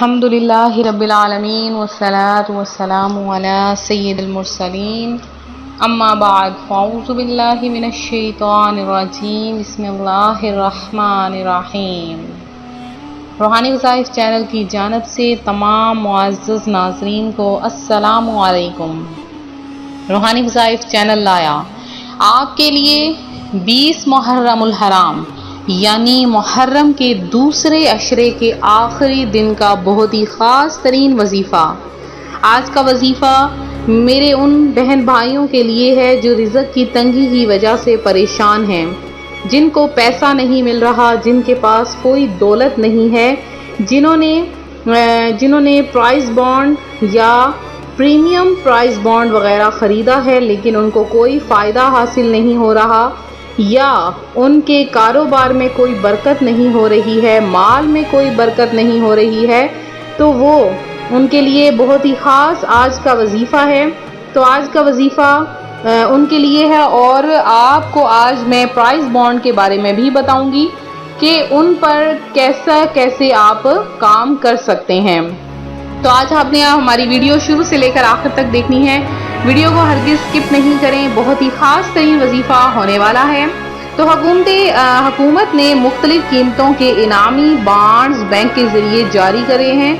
الحمدللہ رب العالمین والصلاة والسلام علی سید المرسلین اما بعد فاعوذ باللہ من الشیطان الرجیم بسم اللہ الرحمن الرحیم۔ روحانی وظائف چینل کی جانب سے تمام معزز ناظرین کو السلام علیکم۔ روحانی وظائف چینل لایا آپ کے لیے 20 محرم الحرام یعنی محرم کے دوسرے عشرے کے آخری دن کا بہت ہی خاص ترین وظیفہ۔ آج کا وظیفہ میرے ان بہن بھائیوں کے لیے ہے جو رزق کی تنگی کی وجہ سے پریشان ہیں، جن کو پیسہ نہیں مل رہا، جن کے پاس کوئی دولت نہیں ہے، جنہوں نے پرائز بانڈ یا پریمیم پرائز بانڈ وغیرہ خریدا ہے لیکن ان کو کوئی فائدہ حاصل نہیں ہو رہا، یا ان کے کاروبار میں کوئی برکت نہیں ہو رہی ہے، مال میں کوئی برکت نہیں ہو رہی ہے، تو وہ ان کے لیے بہت ہی خاص آج کا وظیفہ ہے۔ تو آج کا وظیفہ ان کے لیے ہے، اور آپ کو آج میں پرائز بانڈ کے بارے میں بھی بتاؤں گی کہ ان پر کیسے آپ کام کر سکتے ہیں۔ تو آج آپ نے ہماری ویڈیو شروع سے لے کر آخر تک دیکھنی ہے، ویڈیو کو ہرگز سکپ نہیں کریں، بہت ہی خاص ترین وظیفہ ہونے والا ہے۔ تو حکومت نے مختلف قیمتوں کے انعامی بانڈز بینک کے ذریعے جاری کرے ہیں،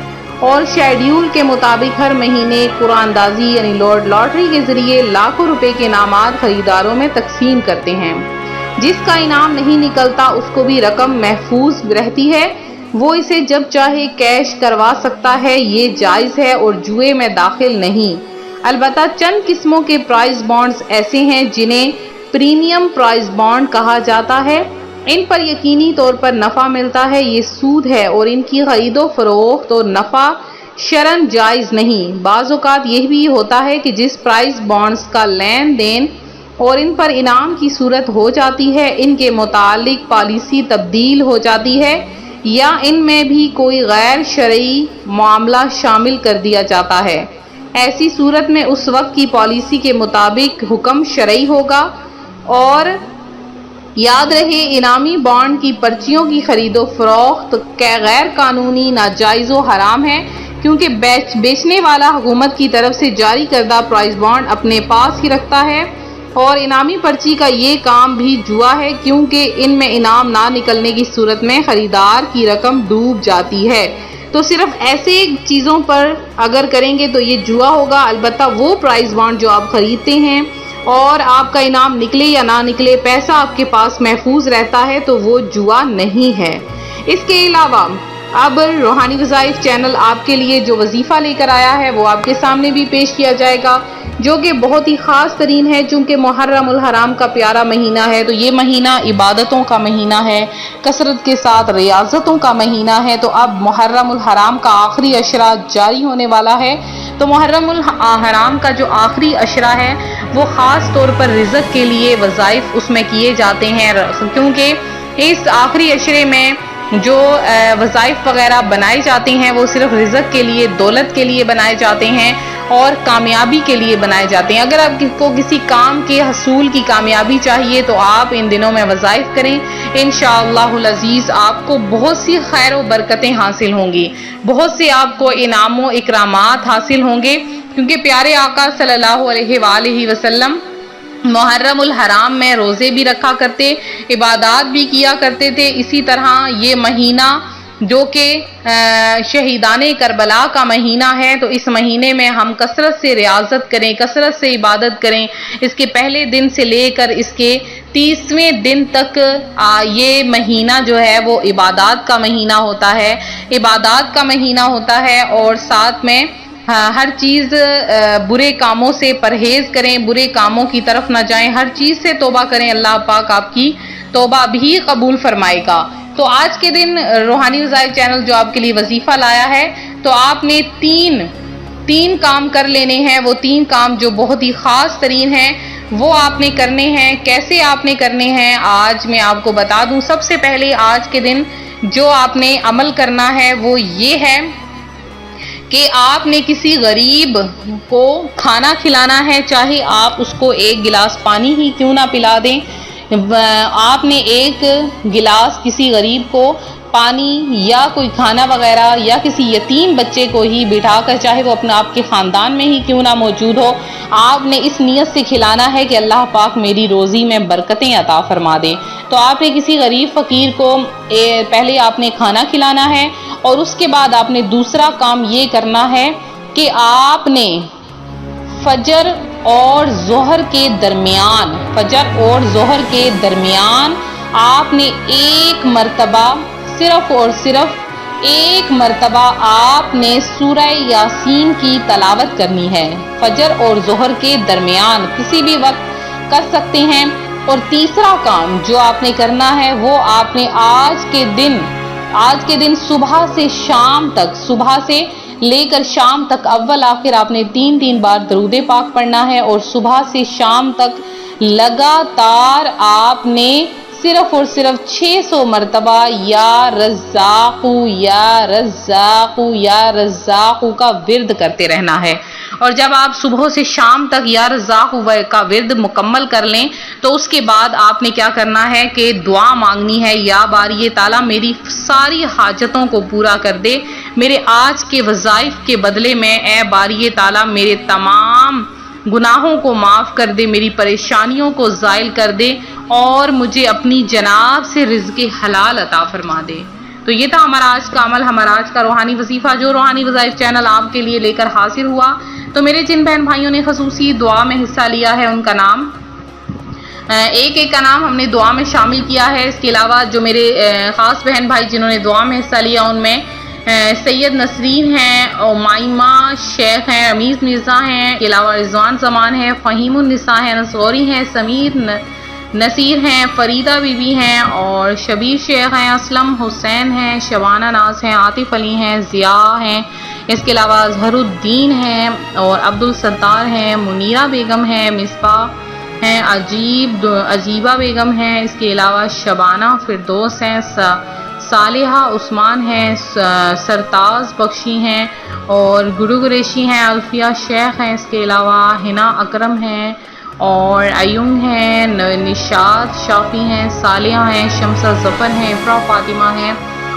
اور شیڈیول کے مطابق ہر مہینے قرعہ اندازی یعنی لاٹری کے ذریعے لاکھوں روپے کے انعامات خریداروں میں تقسیم کرتے ہیں۔ جس کا انعام نہیں نکلتا اس کو بھی رقم محفوظ رہتی ہے، وہ اسے جب چاہے کیش کروا سکتا ہے، یہ جائز ہے اور جوئے میں داخل نہیں۔ البتہ چند قسموں کے پرائز بانڈز ایسے ہیں جنہیں پریمیم پرائز بانڈ کہا جاتا ہے، ان پر یقینی طور پر نفع ملتا ہے، یہ سود ہے اور ان کی خرید و فروخت اور نفع شرعاً جائز نہیں۔ بعض اوقات یہ بھی ہوتا ہے کہ جس پرائز بانڈز کا لین دین اور ان پر انعام کی صورت ہو جاتی ہے، ان کے متعلق پالیسی تبدیل ہو جاتی ہے یا ان میں بھی کوئی غیر شرعی معاملہ شامل کر دیا جاتا ہے۔ ایسی صورت میں اس وقت کی پالیسی کے مطابق حکم شرعی ہوگا، اور یاد رہے انعامی بانڈ کی پرچیوں کی خرید و فروخت غیر قانونی، ناجائز و حرام ہے، کیونکہ بیچنے والا حکومت کی طرف سے جاری کردہ پرائز بانڈ اپنے پاس ہی رکھتا ہے، اور انعامی پرچی کا یہ کام بھی جوا ہے، کیونکہ ان میں انعام نہ نکلنے کی صورت میں خریدار کی رقم ڈوب جاتی ہے۔ تو صرف ایسے چیزوں پر اگر کریں گے تو یہ جوا ہوگا۔ البتہ وہ پرائز بانڈ جو آپ خریدتے ہیں اور آپ کا انعام نکلے یا نہ نکلے، پیسہ آپ کے پاس محفوظ رہتا ہے، تو وہ جوا نہیں ہے۔ اس کے علاوہ اب روحانی وظائف چینل آپ کے لیے جو وظیفہ لے کر آیا ہے وہ آپ کے سامنے بھی پیش کیا جائے گا، جو کہ بہت ہی خاص ترین ہے۔ چونکہ محرم الحرام کا پیارا مہینہ ہے، تو یہ مہینہ عبادتوں کا مہینہ ہے، کثرت کے ساتھ ریاضتوں کا مہینہ ہے۔ تو اب محرم الحرام کا آخری عشرہ جاری ہونے والا ہے، تو محرم الحرام کا جو آخری عشرہ ہے وہ خاص طور پر رزق کے لیے وظائف اس میں کیے جاتے ہیں، کیونکہ اس آخری عشرے میں جو وظائف وغیرہ بنائے جاتے ہیں وہ صرف رزق کے لیے، دولت کے لیے بنائے جاتے ہیں اور کامیابی کے لیے بنائے جاتے ہیں۔ اگر آپ کو کسی کام کے حصول کی کامیابی چاہیے تو آپ ان دنوں میں وظائف کریں، انشاءاللہ العزیز آپ کو بہت سی خیر و برکتیں حاصل ہوں گی، بہت سے آپ کو انعام و اکرامات حاصل ہوں گے، کیونکہ پیارے آقا صلی اللہ علیہ وآلہ وسلم محرم الحرام میں روزے بھی رکھا کرتے، عبادات بھی کیا کرتے تھے۔ اسی طرح یہ مہینہ جو کہ شہیدان کربلا کا مہینہ ہے، تو اس مہینے میں ہم کثرت سے ریاضت کریں، کثرت سے عبادت کریں۔ اس کے پہلے دن سے لے کر اس کے 30ویں دن تک یہ مہینہ جو ہے وہ عبادات کا مہینہ ہوتا ہے، عبادات کا مہینہ ہوتا ہے، اور ساتھ میں ہر چیز برے کاموں سے پرہیز کریں، برے کاموں کی طرف نہ جائیں، ہر چیز سے توبہ کریں، اللہ پاک آپ کی توبہ بھی قبول فرمائے گا۔ تو آج کے دن روحانی وظائف چینل جو آپ کے لیے وظیفہ لایا ہے، تو آپ نے تین کام کر لینے ہیں، وہ 3 کام جو بہت ہی خاص ترین ہیں وہ آپ نے کرنے ہیں۔ کیسے آپ نے کرنے ہیں آج میں آپ کو بتا دوں۔ سب سے پہلے آج کے دن جو آپ نے عمل کرنا ہے وہ یہ ہے کہ آپ نے کسی غریب کو کھانا کھلانا ہے، چاہے آپ اس کو 1 گلاس پانی ہی کیوں نہ پلا دیں، آپ نے 1 گلاس کسی غریب کو پانی یا کوئی کھانا وغیرہ یا کسی یتیم بچے کو ہی بٹھا کر، چاہے وہ اپنا آپ کے خاندان میں ہی کیوں نہ موجود ہو، آپ نے اس نیت سے کھلانا ہے کہ اللہ پاک میری روزی میں برکتیں عطا فرما دے۔ تو آپ نے کسی غریب فقیر کو پہلے آپ نے کھانا کھلانا ہے، اور اس کے بعد آپ نے دوسرا کام یہ کرنا ہے کہ آپ نے فجر اور ظہر کے درمیان آپ نے ایک مرتبہ، صرف اور صرف ایک مرتبہ آپ نے سورہ یاسین کی تلاوت کرنی ہے۔ فجر اور ظہر کے درمیان کسی بھی وقت کر سکتے ہیں۔ اور تیسرا کام جو آپ نے کرنا ہے وہ آپ نے آج کے دن صبح سے شام تک، صبح سے لے کر شام تک اول آخر آپ نے 3 بار درود پاک پڑھنا ہے، اور صبح سے شام تک لگاتار آپ نے صرف اور صرف 600 مرتبہ یا رزاقو یا رزاقو یا رزاقو کا ورد کرتے رہنا ہے۔ اور جب آپ صبح سے شام تک یا رزاقو کا ورد مکمل کر لیں تو اس کے بعد آپ نے کیا کرنا ہے کہ دعا مانگنی ہے، یا باری تعالیٰ میری ساری حاجتوں کو پورا کر دے، میرے آج کے وظائف کے بدلے میں اے باری تعالیٰ میرے تمام گناہوں کو معاف کر دے، میری پریشانیوں کو زائل کر دے، اور مجھے اپنی جناب سے رزق حلال عطا فرما دے۔ تو یہ تھا ہمارا آج کا عمل، ہمارا آج کا روحانی وظیفہ جو روحانی وظائف چینل آپ کے لیے لے کر حاضر ہوا۔ تو میرے جن بہن بھائیوں نے خصوصی دعا میں حصہ لیا ہے ان کا نام، ایک کا نام ہم نے دعا میں شامل کیا ہے۔ اس کے علاوہ جو میرے خاص بہن بھائی جنہوں نے دعا میں حصہ لیا ان میں سید نسرین ہیں، مائمہ شیخ ہیں، امیز مرزا ہیں، اس کے علاوہ رضوان زمان ہے، فہیم النساء ہیں، نصوری ہیں، سمیر نصیر ہیں، فریدہ بی بی ہیں، اور شبیر شیخ ہیں، اسلم حسین ہیں، شبانہ ناز ہیں، عاطف علی ہیں، ضیاء ہیں، اس کے علاوہ اظہر الدین ہیں، اور عبدالستار ہیں، منیرہ بیگم ہیں، مصباح ہیں، عجیبہ بیگم ہیں، اس کے علاوہ شبانہ فردوس ہیں، صالحہ عثمان ہیں، سرتاز بخشی ہیں، اور گرو قریشی ہیں، الفیہ شیخ ہیں، اس کے علاوہ حنا اکرم ہیں، اور ایونگ ہیں، نشاط شافی ہیں، صالحہ ہیں، شمسہ ظفر ہیں، افرا فاطمہ ہیں،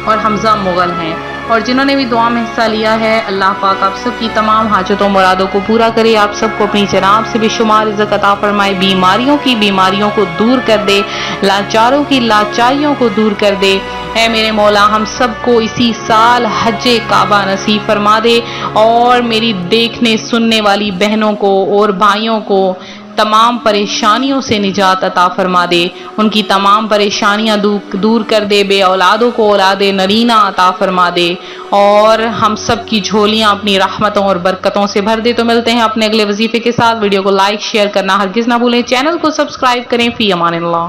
اور حمزہ مغل ہیں۔ اور جنہوں نے بھی دعا میں حصہ لیا ہے اللہ پاک آپ سب کی تمام حاجتوں مرادوں کو پورا کرے، آپ سب کو اپنی جناب سے بے شمار رزق عطا فرمائے، بیماریوں کو دور کر دے، لاچاروں کی لاچاریوں کو دور کر دے۔ اے میرے مولا ہم سب کو اسی سال حج کعبہ نصیب فرما دے، اور میری دیکھنے سننے والی بہنوں کو اور بھائیوں کو تمام پریشانیوں سے نجات عطا فرما دے، ان کی تمام پریشانیاں دور کر دے، بے اولادوں کو اولاد نرینہ عطا فرما دے، اور ہم سب کی جھولیاں اپنی رحمتوں اور برکتوں سے بھر دے۔ تو ملتے ہیں اپنے اگلے وظیفے کے ساتھ، ویڈیو کو لائک شیئر کرنا ہرگز نہ بھولیں، چینل کو سبسکرائب کریں۔ فی امان اللہ۔